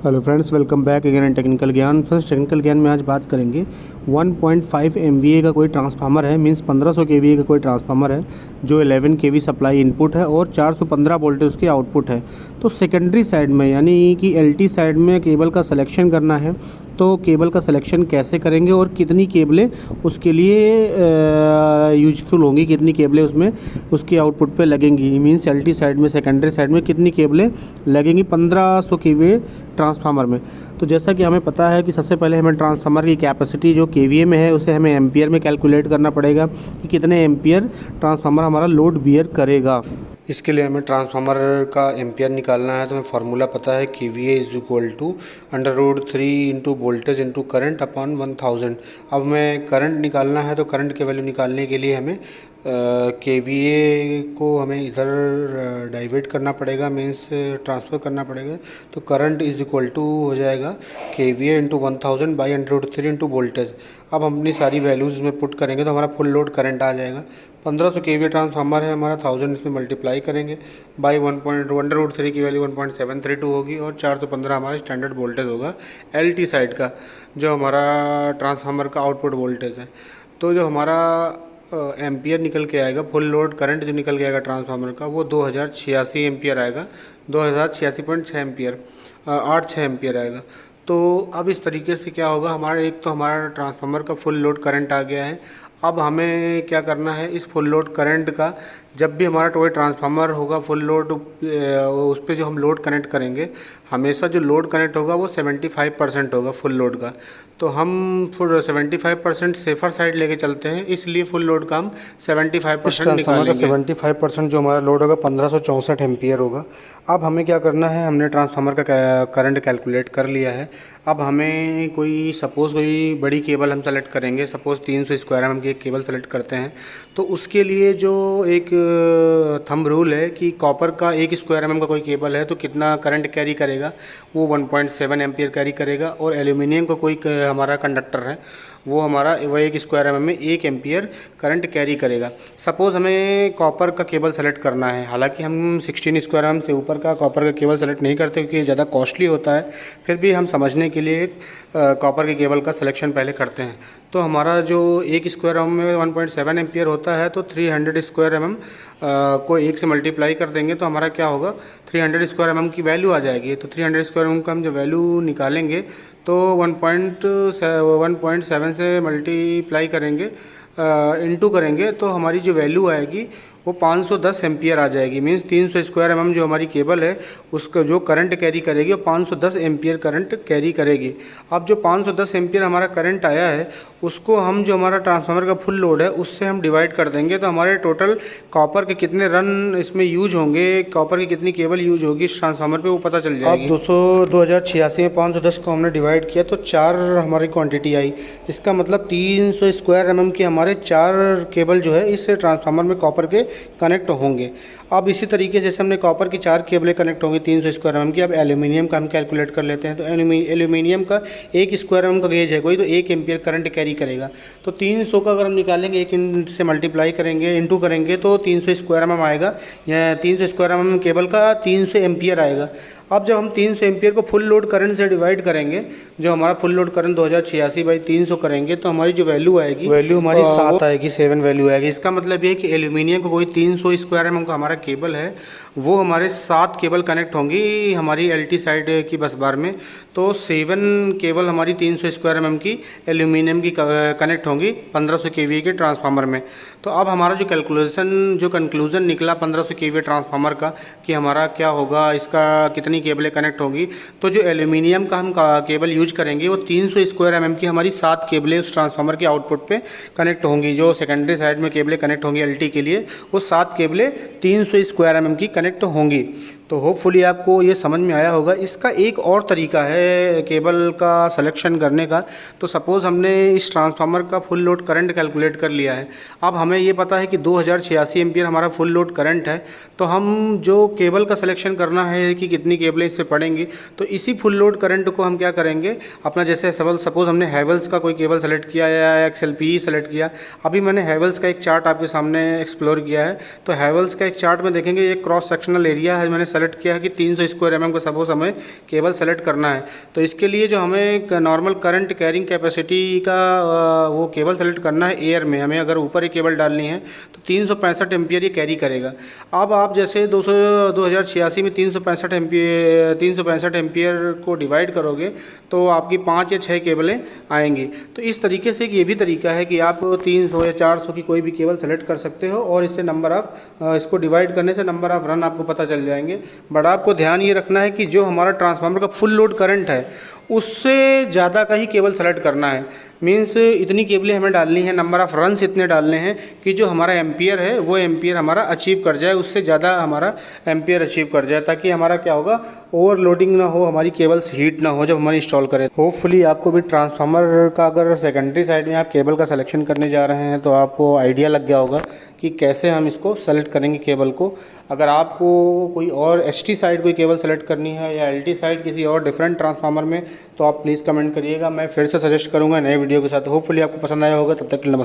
Hello friends, welcome back again in technical ज्ञान। Friends, technical ज्ञान में आज बात करेंगे 1.5 MVA का कोई ट्रांसफार्मर है, मींस 1500 kVA का कोई ट्रांसफार्मर है जो 11 kV सप्लाई इनपुट है और 415 वोल्टेज उसकी आउटपुट है। तो सेकेंडरी साइड में यानी कि LT साइड में केबल का सिलेक्शन करना है। तो केबल का सिलेक्शन कैसे करेंगे और कितनी केबलें उसके लिए यूजफुल होंगी, कितनी केबलें उसमें उसकी आउटपुट पे लगेंगी, मींस LT साइड में सेकेंडरी साइड में कितनी केबलें लगेंगी 1500 kVA ट्रांसफार्मर में। तो जैसा कि हमें पता है कि सबसे पहले हमें ट्रांसफार्मर की कैपेसिटी जो KVA में है उसे हमें एम्पियर में कैलकुलेट करना पड़ेगा कि कितने एम्पियर ट्रांसफार्मर हमारा लोड बियर करेगा। इसके लिए हमें ट्रांसफार्मर का एम्पियर निकालना है। तो हमें फार्मूला पता है KVA =√3 into voltage into current upon 1000। अब हमें करंट निकालना है, तो करंट की वैल्यू निकालने के लिए हमें KVA को हमें इधर डाइवर्ट करना पड़ेगा, मीन्स ट्रांसफ़र करना पड़ेगा। तो करंट हो जाएगा KVA into 1000 by √3 into voltage. अब हम अपनी सारी वैल्यूज़ में पुट करेंगे तो हमारा फुल लोड करंट आ जाएगा। 1500 kVA ट्रांसफार्मर है हमारा, 1000 इसमें मल्टीप्लाई करेंगे बाई 1.1√3 की वैल्यू 1.732 होगी और 415 हमारा स्टैंडर्ड वोल्टेज होगा LT साइड का, जो हमारा ट्रांसफार्मर का आउटपुट वोल्टेज है। तो जो हमारा एम्पियर निकल के आएगा, फुल लोड करंट जो निकल के आएगा ट्रांसफार्मर का, वो 2086 एम्पियर आएगा, 2086.6 एम्पियर 86 एम्पियर आएगा। तो अब इस तरीके से क्या होगा, हमारा एक तो हमारा ट्रांसफार्मर का फुल लोड करंट आ गया है। अब हमें क्या करना है, इस फुल लोड करंट का जब भी हमारा कोई ट्रांसफार्मर होगा फुल लोड, उस पर जो हम लोड कनेक्ट करेंगे, हमेशा जो लोड कनेक्ट होगा वो 75% होगा फुल लोड का। तो हम फुल 75% सेफर साइड लेके चलते हैं, इसलिए फुल लोड का हम 75% निकालेंगे। 75% जो हमारा लोड होगा 1564 एम्पियर होगा। अब हमें क्या करना है, हमने ट्रांसफार्मर का करंट कैलकुलेट कर लिया है। अब हमें कोई बड़ी केबल हम सेलेक्ट करेंगे, सपोज़ 300 स्क्वायर mm की एक केबल सेलेक्ट करते हैं। तो उसके लिए जो एक थंब रूल है कि कॉपर का 1 स्क्वायर mm का कोई केबल है तो कितना करंट कैरी करेगा, वो 1.7 एम्पियर कैरी करेगा। और एल्यूमिनियम का कोई हमारा कंडक्टर है, वो हमारा 1 स्क्वायर mm में 1 एम्पियर करंट कैरी करेगा। सपोज़ हमें कॉपर का केबल सेलेक्ट करना है, हालांकि हम 16 स्क्वायर mm से ऊपर का कॉपर का केबल सेलेक्ट नहीं करते क्योंकि ज़्यादा कॉस्टली होता है, फिर भी हम समझने के लिए कॉपर के केबल का सिलेक्शन पहले करते हैं। तो हमारा जो 1 स्क्वायर mm में 1.7 एम्पियर होता है, तो 300 स्क्वायर mm को 1 से मल्टीप्लाई कर देंगे तो हमारा क्या होगा, 300 स्क्वायर mm की वैल्यू आ जाएगी। तो 300 स्क्वायर mm का हम जब वैल्यू निकालेंगे तो 1.7 से मल्टीप्लाई करेंगे, इंटू करेंगे, तो हमारी जो वैल्यू आएगी वो 510 एम्पियर आ जाएगी। मीन्स 300 स्क्वायर mm जो हमारी केबल है उसका जो करंट कैरी करेगी वो 510 एम्पियर करंट कैरी करेगी। अब जो 510 एम्पियर हमारा करंट आया है उसको हम जो हमारा ट्रांसफार्मर का फुल लोड है उससे हम डिवाइड कर देंगे। तो हमारे टोटल कॉपर के कितने रन इसमें यूज होंगे, कॉपर की कितनी केबल यूज होगी इस ट्रांसफार्मर पे, वो पता चल जाएगी। अब 2086 में 510 को हमने डिवाइड किया तो 4 हमारी क्वांटिटी आई। इसका मतलब 300 स्क्वायर mm की हमारे 4 केबल जो है इस ट्रांसफार्मर में कॉपर के कनेक्ट होंगे। अब इसी तरीके से जैसे हमने कॉपर की 4 केबलें कनेक्ट होंगी 300 स्क्वायर mm की, अब एल्यूमिनियम का हम कैलकुलेट कर लेते हैं। तो एल्यूमिनियम का 1 स्क्वायर mm का गेज है कोई, तो 1 एम्पियर करंट कैरी करेगा। तो 300 का अगर हम निकालेंगे, 1 से मल्टीप्लाई करेंगे, इंटू करेंगे, तो 300 स्क्वायर mm आएगा, या 300 स्क्वायर mm केबल का 300 एम्पियर आएगा। अब जब हम 300 एम्पियर को फुल लोड करंट से डिवाइड करेंगे, जो हमारा फुल लोड करंट 2086/300 करेंगे, तो हमारी जो वैल्यू आएगी हमारी 7 आएगी, 7 वैल्यू आएगी। इसका मतलब ये है कि एल्यूमिनियम का कोई 300 स्क्वायर mm का हमारा केबल है, वो हमारे 7 केबल कनेक्ट होंगी हमारी LT साइड की बस बार में। तो 7 केबल हमारी 300 स्क्वायर mm की एल्यूमिनियम की कनेक्ट होंगी 1500 kVA के ट्रांसफार्मर में। तो अब हमारा जो कंक्लूज़न निकला 1500 kVA ट्रांसफार्मर का कि हमारा क्या होगा, इसका कितनी केबलें कनेक्ट होंगी। तो जो एल्यूमिनियम का हम केबल यूज करेंगे वो 300 स्क्वायर mm की हमारी 7 केबलें उस ट्रांसफार्मर के आउटपुट पे कनेक्ट होंगी। जो सेकेंडरी साइड में केबलें कनेक्ट होंगी LT के लिए, वो 7 केबलें 300 स्क्वायर mm की कनेक्ट होंगी। तो होपफुली आपको ये समझ में आया होगा। इसका एक और तरीका है केबल का सिलेक्शन करने का। तो सपोज़ हमने इस ट्रांसफार्मर का फुल लोड करंट कैलकुलेट कर लिया है। अब हमें ये पता है कि 2086 एम्पियर हमारा फुल लोड करंट है, तो हम जो केबल का सिलेक्शन करना है कि कितनी केबलें इस पर पड़ेंगी, तो इसी फुल लोड करंट को हम क्या करेंगे, अपना जैसे सपोज़ हमने हैवेल्स का कोई केबल सेलेक्ट किया या XLPE सेलेक्ट किया। अभी मैंने हैवेल्स का एक चार्ट आपके सामने एक्सप्लोर किया है। तो हैवेल्स का एक चार्ट में देखेंगे, एक क्रॉस सेक्शनल एरिया है मैंने सेलेक्ट किया है कि 300 स्क्वायर एमएम का सपोज हमें केबल सेलेक्ट करना है। तो इसके लिए जो हमें नॉर्मल करंट कैरिंग कैपेसिटी का वो केबल सेलेक्ट करना है एयर में, हमें अगर ऊपर ही केबल डालनी है तो 365 एम्पियर ये कैरी करेगा। अब आप जैसे 2086 में 365 एम्पियर को डिवाइड करोगे तो आपकी 5 या 6 केबलें आएंगी। तो इस तरीके से ये भी तरीका है कि आप 300 या 400 की कोई भी केबल सेलेक्ट कर सकते हो और इससे नंबर ऑफ़ इसको डिवाइड करने से नंबर ऑफ़ रन आपको पता चल जाएंगे। बट आपको ध्यान ये रखना है कि जो हमारा ट्रांसफार्मर का फुल लोड करंट है उससे ज़्यादा का ही केबल सेलेक्ट करना है। मीन्स इतनी केबलें हमें डालनी है, नंबर ऑफ़ रन्स इतने डालने हैं कि जो हमारा एम्पियर है वो एम्पियर हमारा अचीव कर जाए, उससे ज़्यादा हमारा एम्पियर अचीव कर जाए, ताकि हमारा क्या होगा, ओवरलोडिंग ना हो, हमारी केबल्स हीट ना हो जब हमारी इंस्टॉल करें। होपफुली आपको भी ट्रांसफार्मर का अगर सेकेंडरी साइड में आप केबल का सिलेक्शन करने जा रहे हैं तो आपको आइडिया लग गया होगा कि कैसे हम इसको सेलेक्ट करेंगे केबल को। अगर आपको कोई और एचटी साइड कोई केबल सेलेक्ट करनी है या एलटी साइड किसी और डिफरेंट ट्रांसफार्मर में, तो आप प्लीज़ कमेंट करिएगा, मैं फिर से सजेस्ट करूँगा नए वीडियो के साथ। होपफुली आपको पसंद आया होगा। तब तक के लिए नमस्कार।